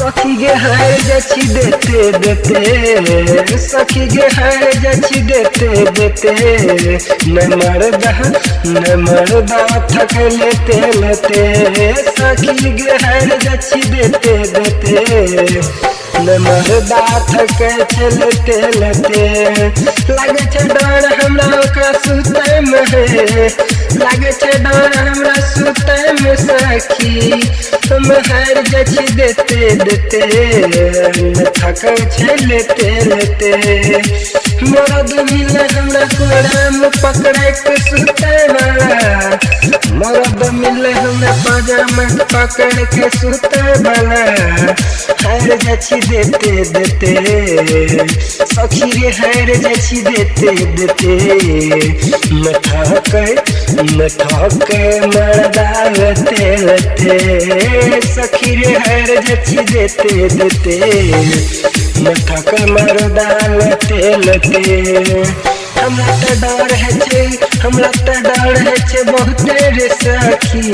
सखी गे हाय जची देते देते सखी गे हाय जची देते देते न मर्दा थक लेते लेते सखी गे हाय जची देते देते न मर्दा थक चलते लेते लागे छे डर हमरा ओकरा सुते में लागे छे डर हमरा सुते में सखी हम हार जची देते देते थक छे लेते लेते मरद मिले हमरा कोड़ा में पकड़े के सुते वाला मरद मिले हमरा पाजा में पकड़ के सुते वाला हार जची देते देते सखी रे हार जची देते देते न थक मर्दा लते लते सखी रे हार जची देते देते न थक मर्दा लते लते हमरा त डर है छे बहुत रे सखी